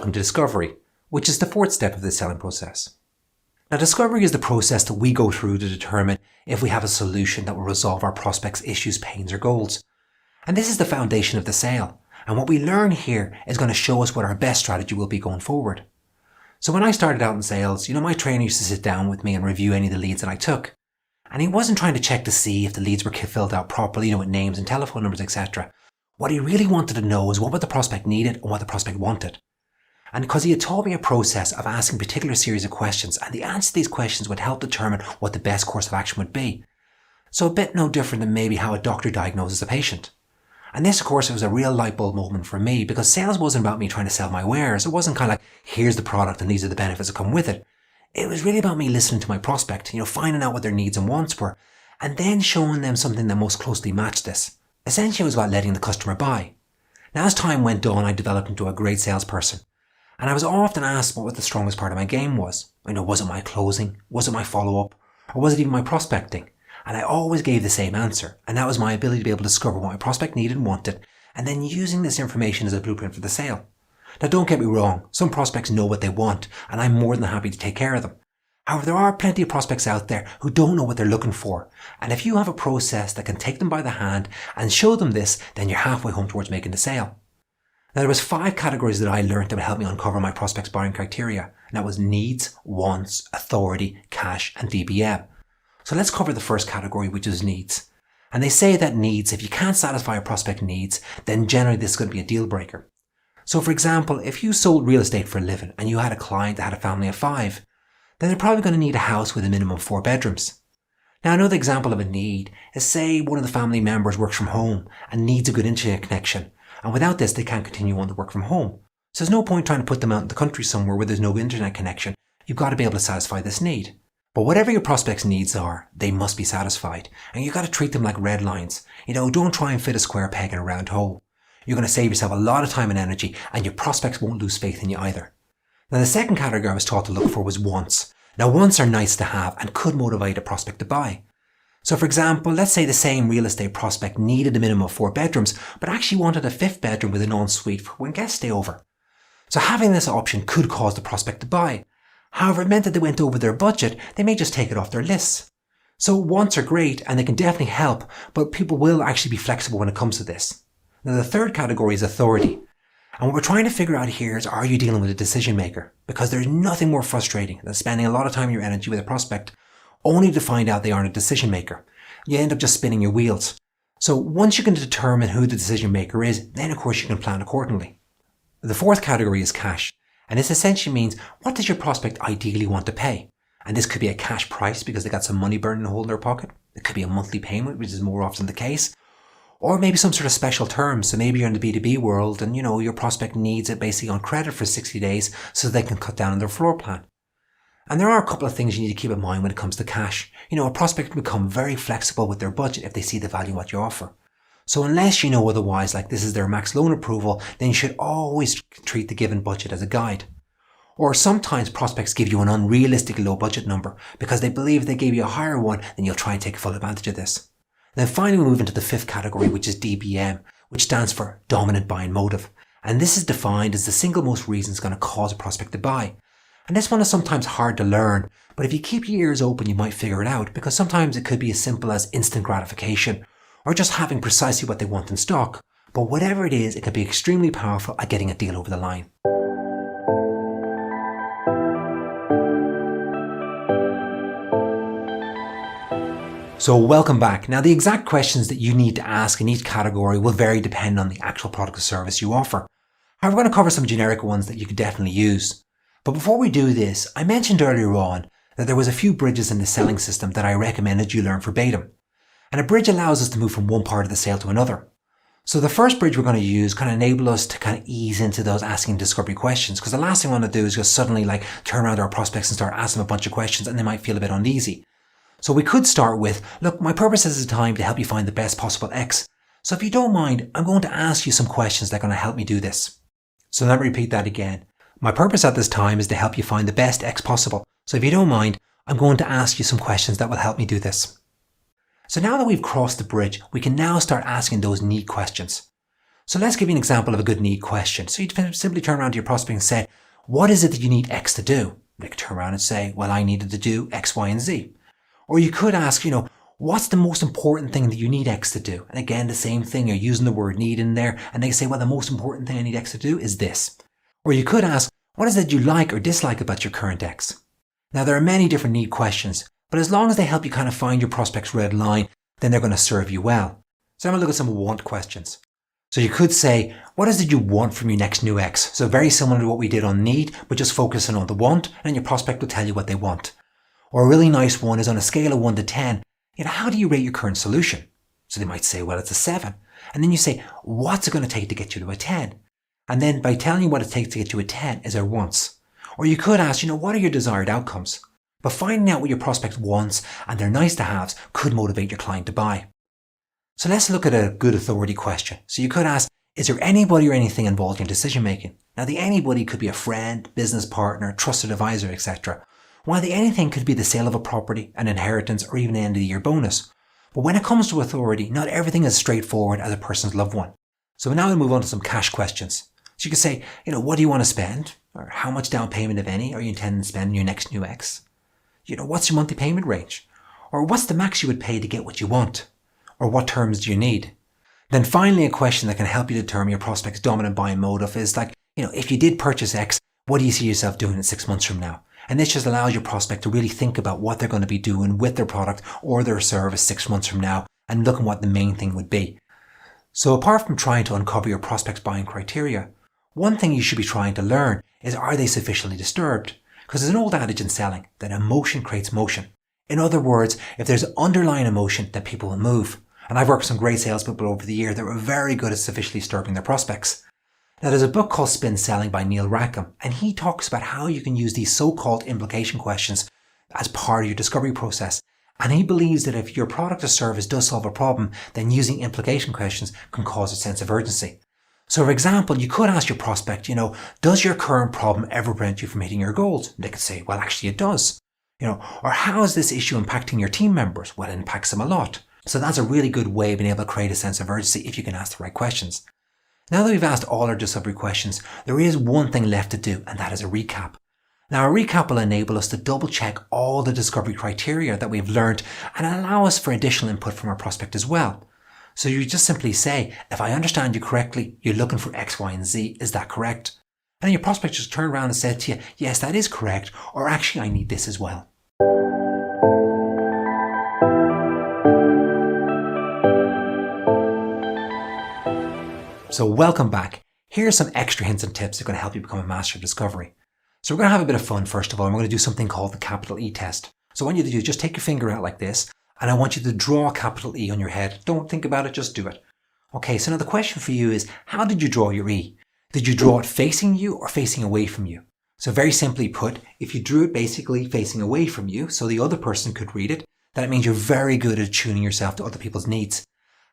welcome to discovery, which is the fourth step of the selling process. Now, discovery is the process that we go through to determine if we have a solution that will resolve our prospects' issues, pains, or goals. And this is the foundation of the sale. And what we learn here is going to show us what our best strategy will be going forward. So when I started out in sales, my trainer used to sit down with me and review any of the leads that I took. And he wasn't trying to check to see if the leads were filled out properly, with names and telephone numbers, etc. What he really wanted to know is what the prospect needed and what the prospect wanted. And because he had taught me a process of asking a particular series of questions, and the answer to these questions would help determine what the best course of action would be. So a bit no different than maybe how a doctor diagnoses a patient. And this, of course, was a real light bulb moment for me, because sales wasn't about me trying to sell my wares. It wasn't kind of like, here's the product and these are the benefits that come with it. It was really about me listening to my prospect, finding out what their needs and wants were, and then showing them something that most closely matched this. Essentially, it was about letting the customer buy. Now, as time went on, I developed into a great salesperson. And I was often asked what the strongest part of my game was. Was it my closing? Was it my follow-up? Or was it even my prospecting? And I always gave the same answer. And that was my ability to be able to discover what my prospect needed and wanted, and then using this information as a blueprint for the sale. Now, don't get me wrong. Some prospects know what they want, and I'm more than happy to take care of them. However, there are plenty of prospects out there who don't know what they're looking for. And if you have a process that can take them by the hand and show them this, then you're halfway home towards making the sale. Now, there was 5 categories that I learned that would help me uncover my prospects' buying criteria. And that was needs, wants, authority, cash, and DBM. So let's cover the first category, which is needs. And they say that needs, if you can't satisfy a prospect needs, then generally this is going to be a deal breaker. So for example, if you sold real estate for a living and you had a client that had a family of 5, then they're probably going to need a house with a minimum of 4 bedrooms. Now, another example of a need is, say one of the family members works from home and needs a good internet connection. And without this, they can't continue on to work from home. So there's no point trying to put them out in the country somewhere where there's no internet connection. You've got to be able to satisfy this need. But whatever your prospects' needs are, they must be satisfied. And you've got to treat them like red lines. Don't try and fit a square peg in a round hole. You're going to save yourself a lot of time and energy, and your prospects won't lose faith in you either. Now, the second category I was taught to look for was wants. Now, wants are nice to have and could motivate a prospect to buy. So for example, let's say the same real estate prospect needed a minimum of 4 bedrooms, but actually wanted a 5th bedroom with an ensuite for when guests stay over. So having this option could cause the prospect to buy. However, it meant that they went over their budget. They may just take it off their lists. So wants are great and they can definitely help, but people will actually be flexible when it comes to this. Now, the third category is authority. And what we're trying to figure out here is, are you dealing with a decision maker? Because there's nothing more frustrating than spending a lot of time and your energy with a prospect only to find out they aren't a decision maker. You end up just spinning your wheels. So once you can determine who the decision maker is, then of course you can plan accordingly. The fourth category is cash. And this essentially means, what does your prospect ideally want to pay? And this could be a cash price because they got some money burning a hole in their pocket. It could be a monthly payment, which is more often the case. Or maybe some sort of special terms. So maybe you're in the B2B world and your prospect needs it basically on credit for 60 days so they can cut down on their floor plan. And there are a couple of things you need to keep in mind when it comes to cash. A prospect can become very flexible with their budget if they see the value in what you offer. So unless you know otherwise, like this is their max loan approval, then you should always treat the given budget as a guide. Or sometimes prospects give you an unrealistically low budget number because they believe if they gave you a higher one, then you'll try and take full advantage of this. Then finally we move into the 5th category, which is DBM, which stands for dominant buying motive. And this is defined as the single most reason it's going to cause a prospect to buy. And this one is sometimes hard to learn, but if you keep your ears open, you might figure it out, because sometimes it could be as simple as instant gratification or just having precisely what they want in stock. But whatever it is, it can be extremely powerful at getting a deal over the line. So welcome back. Now, the exact questions that you need to ask in each category will vary depending on the actual product or service you offer. However, we're going to cover some generic ones that you could definitely use. But before we do this, I mentioned earlier on that there was a few bridges in the selling system that I recommended you learn verbatim. And a bridge allows us to move from one part of the sale to another. So the first bridge we're going to use can enable us to kind of ease into those asking discovery questions, because the last thing we want to do is just suddenly turn around to our prospects and start asking them a bunch of questions and they might feel a bit uneasy. So we could start with, look, my purpose is time to help you find the best possible X. So if you don't mind, I'm going to ask you some questions that are going to help me do this. So let me repeat that again. My purpose at this time is to help you find the best X possible. So if you don't mind, I'm going to ask you some questions that will help me do this. So now that we've crossed the bridge, we can now start asking those need questions. So let's give you an example of a good need question. So you'd simply turn around to your prospect and say, what is it that you need X to do? They could turn around and say, well, I needed to do X, Y, and Z. Or you could ask, what's the most important thing that you need X to do? And again, the same thing, you're using the word need in there, and they say, well, the most important thing I need X to do is this. Or you could ask, what is it you like or dislike about your current X? Now, there are many different need questions, but as long as they help you kind of find your prospect's red line, then they're going to serve you well. So I'm going to look at some want questions. So you could say, what is it you want from your next new X? So very similar to what we did on need, but just focusing on the want, and your prospect will tell you what they want. Or a really nice one is on a scale of 1 to 10, how do you rate your current solution? So they might say, well, it's a 7. And then you say, what's it going to take to get you to a 10? And then by telling you what it takes to get you a 10 is their wants. Or you could ask, what are your desired outcomes? But finding out what your prospect wants and their nice to haves could motivate your client to buy. So let's look at a good authority question. So you could ask, is there anybody or anything involved in your decision making? Now the anybody could be a friend, business partner, trusted advisor, etc. While the anything could be the sale of a property, an inheritance, or even an end of the year bonus. But when it comes to authority, not everything is straightforward as a person's loved one. So now we'll move on to some cash questions. So you could say, what do you want to spend? Or how much down payment, if any, are you intending to spend on your next new X? What's your monthly payment range? Or what's the max you would pay to get what you want? Or what terms do you need? Then finally, a question that can help you determine your prospect's dominant buying motive is like, if you did purchase X, what do you see yourself doing in 6 months from now? And this just allows your prospect to really think about what they're going to be doing with their product or their service 6 months from now and look at what the main thing would be. So apart from trying to uncover your prospect's buying criteria, one thing you should be trying to learn is, are they sufficiently disturbed? Because there's an old adage in selling that emotion creates motion. In other words, if there's underlying emotion, then people will move. And I've worked with some great salespeople over the year that were very good at sufficiently disturbing their prospects. Now there's a book called Spin Selling by Neil Rackham, and he talks about how you can use these so-called implication questions as part of your discovery process. And he believes that if your product or service does solve a problem, then using implication questions can cause a sense of urgency. So for example, you could ask your prospect, does your current problem ever prevent you from hitting your goals? And they could say, well, actually it does. Or how is this issue impacting your team members? Well, it impacts them a lot. So that's a really good way of being able to create a sense of urgency if you can ask the right questions. Now that we've asked all our discovery questions, there is one thing left to do, and that is a recap. Now a recap will enable us to double check all the discovery criteria that we've learned and allow us for additional input from our prospect as well. So you just simply say, if I understand you correctly, you're looking for X, Y, and Z, is that correct? And then your prospect just turn around and said to you, yes, that is correct, or actually I need this as well. So welcome back. Here are some extra hints and tips that are going to help you become a master of discovery. So we're going to have a bit of fun first of all, and we're going to do something called the capital E test. So what I want you to do is just take your finger out like this, and I want you to draw a capital E on your head. Don't think about it, just do it. Okay, so now the question for you is, how did you draw your E? Did you draw it facing you or facing away from you? So very simply put, if you drew it basically facing away from you, so the other person could read it, that means you're very good at tuning yourself to other people's needs.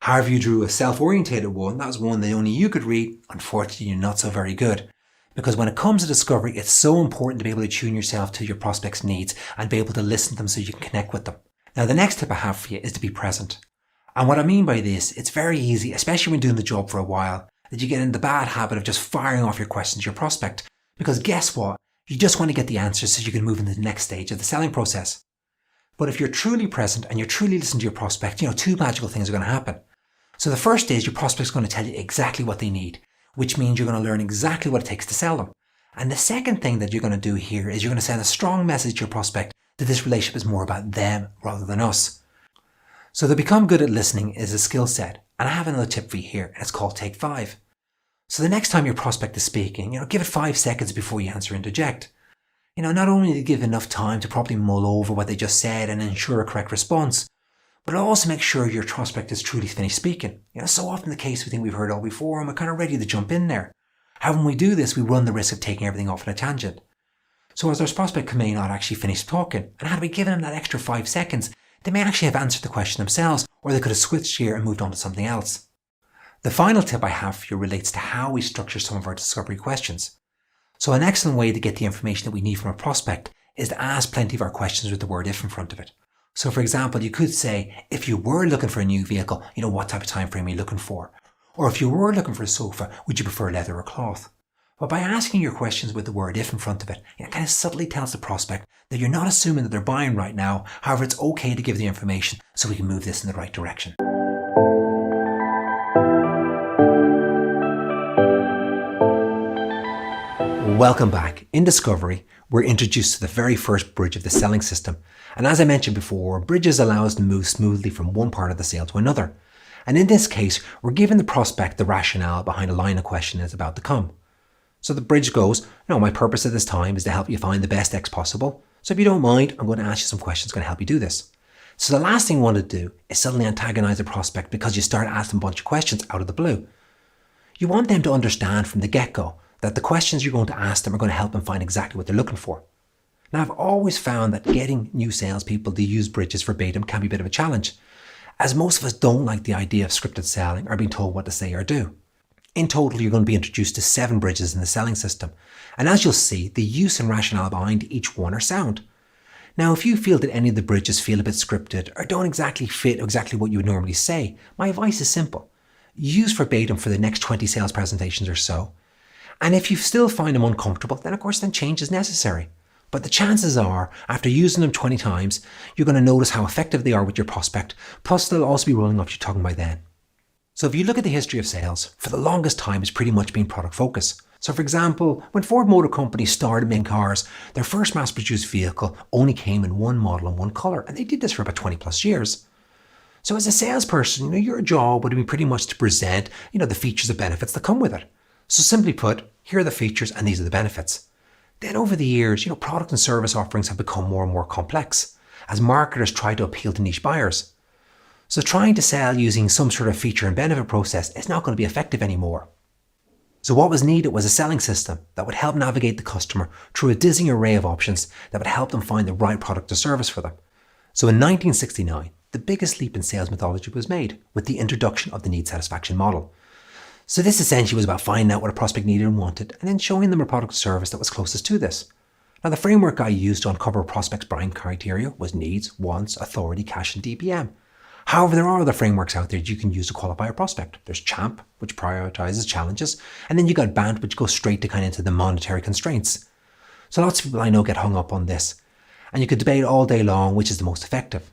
However, you drew a self-orientated one, that was one that only you could read, unfortunately you're not so very good. Because when it comes to discovery, it's so important to be able to tune yourself to your prospect's needs and be able to listen to them so you can connect with them. Now the next tip I have for you is to be present. And what I mean by this, it's very easy, especially when doing the job for a while, that you get in the bad habit of just firing off your questions to your prospect. Because guess what? You just want to get the answers so you can move into the next stage of the selling process. But if you're truly present and you're truly listening to your prospect, two magical things are going to happen. So the first is your prospect's going to tell you exactly what they need, which means you're going to learn exactly what it takes to sell them. And the second thing that you're going to do here is you're going to send a strong message to your prospect that this relationship is more about them rather than us. So to become good at listening is a skill set. And I have another tip for you here, and it's called Take 5. So the next time your prospect is speaking, give it 5 seconds before you answer and interject. Not only to give enough time to properly mull over what they just said and ensure a correct response, but also make sure your prospect is truly finished speaking. So often the case we think we've heard all before and we're kind of ready to jump in there. However, when we do this, we run the risk of taking everything off on a tangent. So as our prospect may not actually finish talking, and had we given them that extra 5 seconds, they may actually have answered the question themselves, or they could have switched gear and moved on to something else. The final tip I have for you relates to how we structure some of our discovery questions. So an excellent way to get the information that we need from a prospect is to ask plenty of our questions with the word if in front of it. So for example, you could say, if you were looking for a new vehicle, what type of time frame are you looking for? Or if you were looking for a sofa, would you prefer leather or cloth? But by asking your questions with the word if in front of it, it kind of subtly tells the prospect that you're not assuming that they're buying right now. However, it's okay to give the information so we can move this in the right direction. Welcome back. In Discovery, we're introduced to the very first bridge of the selling system. And as I mentioned before, bridges allow us to move smoothly from one part of the sale to another. And in this case, we're giving the prospect the rationale behind a line of question that's about to come. So the bridge goes, my purpose at this time is to help you find the best X possible. So if you don't mind, I'm going to ask you some questions going to help you do this. So the last thing you want to do is suddenly antagonize the prospect because you start asking a bunch of questions out of the blue. You want them to understand from the get-go that the questions you're going to ask them are going to help them find exactly what they're looking for. Now, I've always found that getting new salespeople to use bridges verbatim can be a bit of a challenge, as most of us don't like the idea of scripted selling or being told what to say or do. In total, you're going to be introduced to 7 bridges in the selling system. And as you'll see, the use and rationale behind each one are sound. Now, if you feel that any of the bridges feel a bit scripted or don't exactly fit exactly what you would normally say, my advice is simple. Use verbatim for the next 20 sales presentations or so. And if you still find them uncomfortable, then of course change is necessary. But the chances are, after using them 20 times, you're going to notice how effective they are with your prospect. Plus, they'll also be rolling off your tongue by then. So if you look at the history of sales, for the longest time it's pretty much been product focus. So for example, when Ford Motor Company started making cars, their first mass-produced vehicle only came in one model and one colour, and they did this for about 20 plus years. So as a salesperson, your job would be pretty much to present, the features and benefits that come with it. So simply put, here are the features and these are the benefits. Then over the years, product and service offerings have become more and more complex as marketers try to appeal to niche buyers. So trying to sell using some sort of feature and benefit process is not going to be effective anymore. So what was needed was a selling system that would help navigate the customer through a dizzying array of options that would help them find the right product or service for them. So in 1969, the biggest leap in sales methodology was made with the introduction of the need satisfaction model. So this essentially was about finding out what a prospect needed and wanted and then showing them a product or service that was closest to this. Now the framework I used to uncover a prospect's buying criteria was needs, wants, authority, cash and DPM. However, there are other frameworks out there that you can use to qualify a prospect. There's CHAMP, which prioritizes challenges, and then you got BANT, which goes straight to into the monetary constraints. So lots of people I know get hung up on this, and you could debate all day long which is the most effective.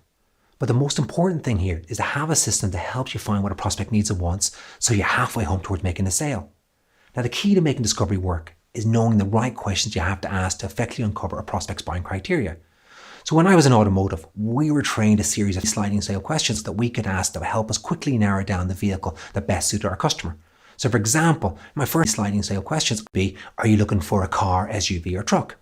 But the most important thing here is to have a system that helps you find what a prospect needs and wants, so you're halfway home towards making a sale. Now the key to making discovery work is knowing the right questions you have to ask to effectively uncover a prospect's buying criteria. So when I was in automotive, we were trained a series of sliding sale questions that we could ask that would help us quickly narrow down the vehicle that best suited our customer. So for example, my first sliding sale questions would be, are you looking for a car, SUV or truck?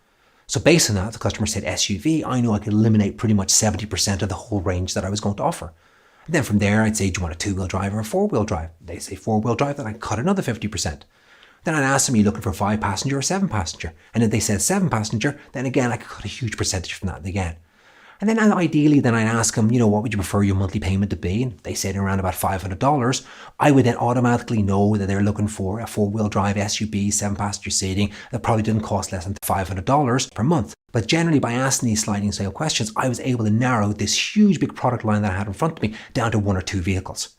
So based on that, the customer said SUV, I knew I could eliminate pretty much 70% of the whole range that I was going to offer. And then from there, I'd say, do you want a 2-wheel drive or a 4-wheel drive? They say 4-wheel drive, then I'd cut another 50%. Then I'd ask them, are you looking for 5-passenger or 7-passenger? And if they said 7-passenger, then again, I could cut a huge percentage from that again. And then ideally, then I'd ask them, what would you prefer your monthly payment to be? And they said around about $500. I would then automatically know that they're looking for a 4-wheel drive SUV, 7-passenger seating that probably didn't cost less than $500 per month. But generally, by asking these sliding sale questions, I was able to narrow this huge big product line that I had in front of me down to 1 or 2 vehicles.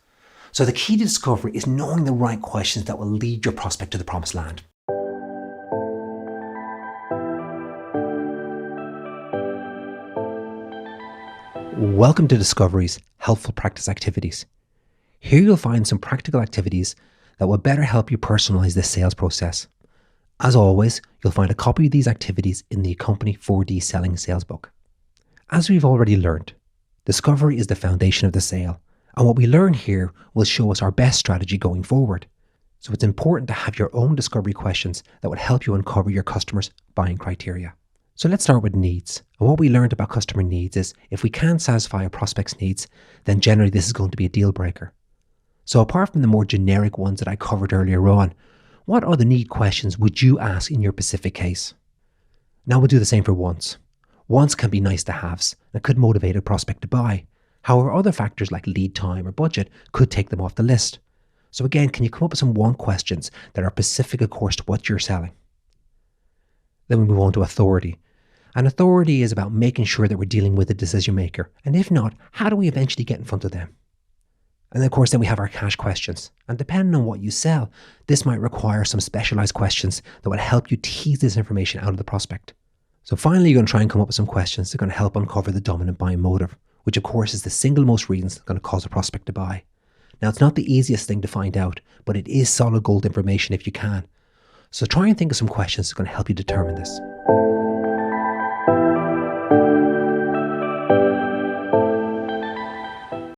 So the key to discovery is knowing the right questions that will lead your prospect to the promised land. Welcome to Discovery's Helpful Practice Activities. Here you'll find some practical activities that will better help you personalize this sales process. As always, you'll find a copy of these activities in the Company 4D Selling Sales Book. As we've already learned, discovery is the foundation of the sale, and what we learn here will show us our best strategy going forward. So it's important to have your own discovery questions that would help you uncover your customers' buying criteria. So let's start with needs. And what we learned about customer needs is if we can't satisfy a prospect's needs, then generally this is going to be a deal breaker. So apart from the more generic ones that I covered earlier on, what other need questions would you ask in your specific case? Now we'll do the same for wants. Wants can be nice to haves and could motivate a prospect to buy. However, other factors like lead time or budget could take them off the list. So again, can you come up with some want questions that are specific, of course, to what you're selling? Then we move on to authority. And authority is about making sure that we're dealing with a decision maker. And if not, how do we eventually get in front of them? And of course, then we have our cash questions. And depending on what you sell, this might require some specialized questions that will help you tease this information out of the prospect. So finally, you're going to try and come up with some questions that are going to help uncover the dominant buying motive, which of course is the single most reasons that's going to cause a prospect to buy. Now, it's not the easiest thing to find out, but it is solid gold information if you can. So try and think of some questions that are going to help you determine this.